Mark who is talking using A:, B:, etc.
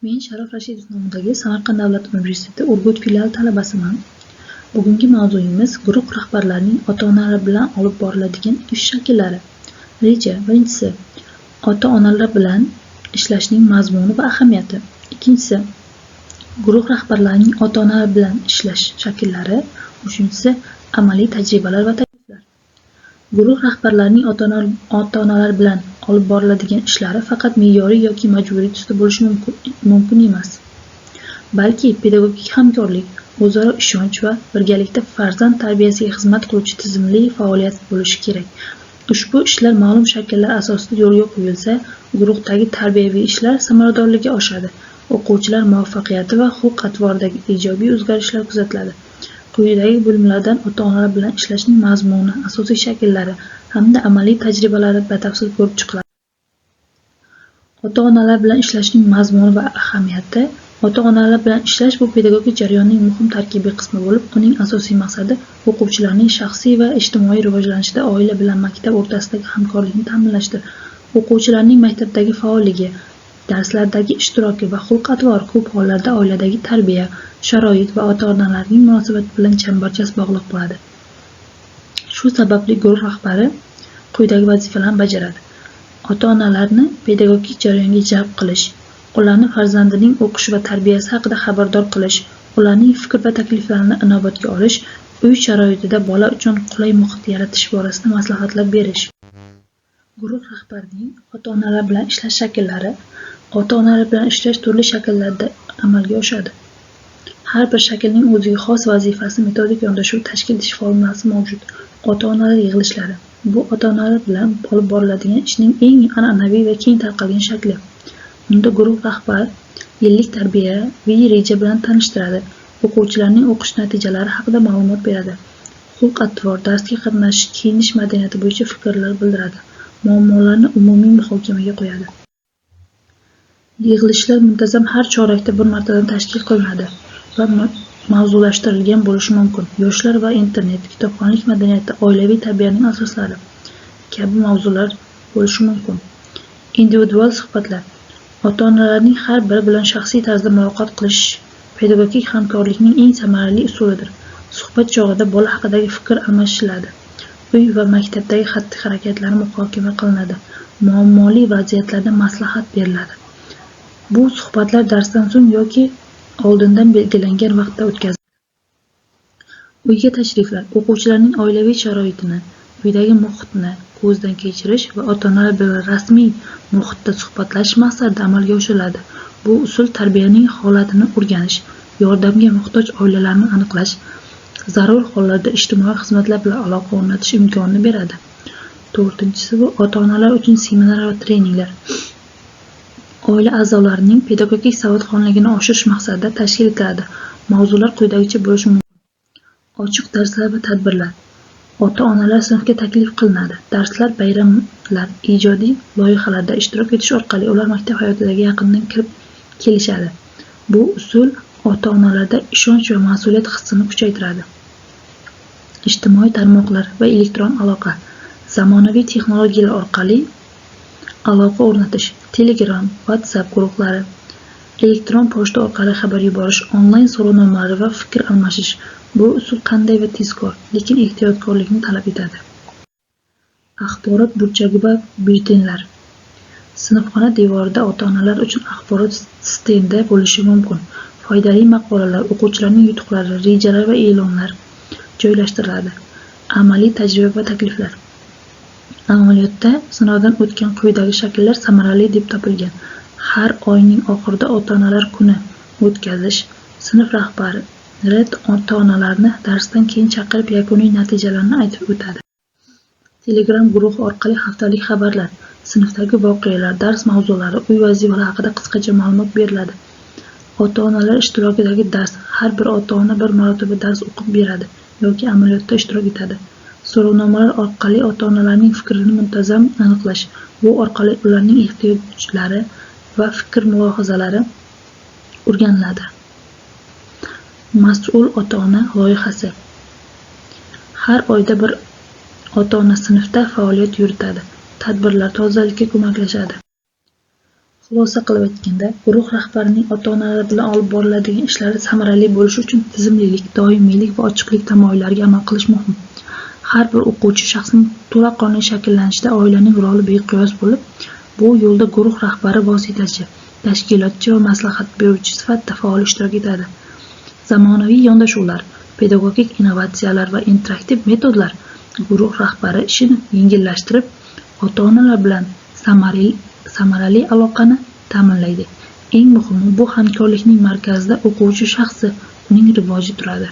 A: Men Sharof Rashidov nomidagi Samarqand davlat universiteti Urgut filiali talabasiman. Bugungi mavzuyimiz guruh rahbarlarining ota-onalar bilan olib boriladigan ish shakllari. Reja. Birinchisi, ota-onalar bilan ishlashning mazmuni va ahamiyati. Ikkinchisi, guruh rahbarlarining ota-onalar bilan ishlash shakllari. Uchinchisi, amaliy tajribalar va takliflar. Guruh rahbarlarining ota-onalar bilan olib boriladigan ishlari faqat me'yoriy yoki majburiy tusda bo'lishi mumkin emas. Balki pedagogik hamkorlik, o'zaro ishonch va birgalikda farzand tarbiyasiga xizmat qiluvchi tizimli faoliyat bo'lishi kerak. Ushbu ishlar ma'lum shakllar asosida yo'lga qo'yilsa, guruhdagi tarbiyaviy ishlar samaradorligi oshadi, o'quvchilar muvaffaqiyati va xulq-atvoridagi ijobiy o'zgarishlar kuzatiladi. Quyidagi bo'limlardan ota-onalar bilan ishlashning mazmuni, asosiy shakllari hamda amaliy tajribalari batafsil ko'rib chiqiladi. Ota-onalar bilan ishlashning mazmuni va ahamiyati. Ota-onalar bilan ishlash bu pedagogik jarayonning muhim tarkibiy qismi bo'lib, uning asosiy maqsadi o'quvchilarning shaxsiy va ijtimoiy rivojlanishida oila bilan maktab o'rtasidagi hamkorlikni ta'minlashdir. O'quvchilarning maktabdagi faolligi, darslardagi ishtiroki va xulq-atvori ko'p hollarda oiladagi tarbiya, sharoit va ota-onalarning munosabati bilan chambarchas bog'liq bo'ladi. Shu sababli guruh rahbari quyidagi vazifalarni bajaradi. Ota-onalarni pedagogik jarayonga jalb qilish, ularni farzandining o'qish va tarbiyasi haqida xabardor qilish, ularning fikr va takliflarini inobatga olish, uy sharoitida bola uchun qulay muhit yaratish borasida maslahatlar berish. Guruh rahbarining ota-onalar bilan ishlash shakllari. Ota-onalar bilan ishlash turli shakllarda amalga oshadi. Har bir shaklning o'ziga xos vazifasi, metodik yondashuv, tashkil etish formulasi mavjud. Ota-onalar yig'ilishlari. Bu ota-onalar bilan olib boriladigan ishning eng an'anaviy va keng tarqalgan shakli. Unda guruh rahbar yillik tarbiyaviy reja bilan tanishtiradi, o'quvchilarning o'qish natijalari haqida ma'lumot beradi, xulq-atvor, darsga qatnashish, kiyinish madaniyati bo'yicha fikrlar bildiradi, muammolarni umumiy muhokamaga qo'yadi. Yig'ilishlar muntazam har chorakda bir martadan tashkil qilinadi va mavzulashtirilgan bo'lishi mumkin. Yoshlar va internet, kitobxonlik madaniyati, oilaviy tarbiyaning asoslari kabi mavzular bo'lishi mumkin. Individual suhbatlar. Ota-onalarning har biri bilan shaxsiy tarzda muloqot qilish pedagogik hamkorlikning eng samarali usulidir. Suhbat chog'ida bola haqidagi fikr almashiladi. Uy va maktabdagi xatti-harakatlar muhokama qilinadi. Muammoli vaziyatlarda maslahat beriladi. Bu suhbatlar darsdan so'ng yoki oldindan belgilangan vaqtda o'tkaziladi. Uyga tashriflar. O'quvchilarning oilaviy sharoitini, uydagi muhitni ko'zdan kechirish va ota-onalar bilan rasmiy muhitda suhbatlashish maqsadida amalga oshiriladi. Bu usul tarbiyaning holatini o'rganish, yordamga muhtoj oilalarni aniqlash, zarur hollarda ijtimoiy xizmatlar bilan aloqa o'rnatish imkonini beradi. To'rtinchisi bu ota-onalar uchun seminar va treninglar. Oila a'zolarining pedagogik savodxonligini oshirish maqsadida tashkil etiladi. Mavzular quyidagicha bo'lishi mumkin. Ochiq darslar va tadbirlar. Ota-onalar sinfga taklif qilinadi. Darslar, bayramlar, ijodiy loyihalarda ishtirok etish orqali ular maktab hayotiga yaqindan kirib kelishadi. Bu usul ota-onalarda ishonch va mas'uliyat hissini kuchaytiradi. Ijtimoiy tarmoqlar va elektron aloqa. Zamonaviy texnologiyalar orqali aloqa o'rnatish. Telegram, WhatsApp guruhlari, elektron pochta orqali xabar yuborish, onlayn so'rovnomalar va fikr almashish. Bu usul qanday va tezkor, lekin ehtiyotkorlikni talab etadi. Axborot burchagi va byulletenlar. Sinfxona devorida ota-onalar uchun axborot stendi bo'lishi mumkin. Foydali maqolalar, o'quvchilarning yutuqlari, rejalar va e'lonlar joylashtiriladi. Amaliy tajriba va takliflar. Amaliyotda sinovdan o'tgan quyidagi shakllar samarali deb topilgan. Har oyning oxirida ota-onalar kuni o'tkazish. Sinf rahbari ota-onalarni darsdan keyin chaqirib yakuniy natijalarni aytib o'tadi. Telegram guruhi orqali haftalik xabarlar, sinfdagi voqealar, dars mavzulari, uy vazifalari haqida qisqacha ma'lumot beriladi. Ota-onalar ishtirokidagi dars. Har bir ota-ona bir marotaba dars o'qib beradi yoki amaliyotda ishtirok etadi. So'rovnomalar orqali ota-onalarning fikrini muntazam aniqlash. Bu orqali ularning ehtiyojlari va fikr-mulohazalari o'rganiladi. Mas'ul ota-ona loyihasi. Har oyda bir ota-ona sinfda faoliyat yuritadi. Tadbirlar tozalikka ko'maklashadi. Xulosa qilib aytganda, guruh rahbarining ota-onalar bilan olib boriladigan ishlari samarali bo'lishi uchun tizimlilik, doimiylik va ochiqlik tamoyillariga amal qilish muhim. Har bir o'quvchi shaxsning to'laqonli shakllanishida oilaning roli beqiyos bo'lib, bu yo'lda guruh rahbari vositachi, tashkilotchi va maslahat beruvchi sifatida faol ishtirok etadi. Zamonaviy yondashuvlar, pedagogik innovatsiyalar va interaktiv metodlar guruh rahbari ishini yengillashtirib, ota-onalar bilan samarali aloqani ta'minlaydi. Eng muhimi, bu hamkorlikning markazida o'quvchi shaxsi, uning rivoji turadi.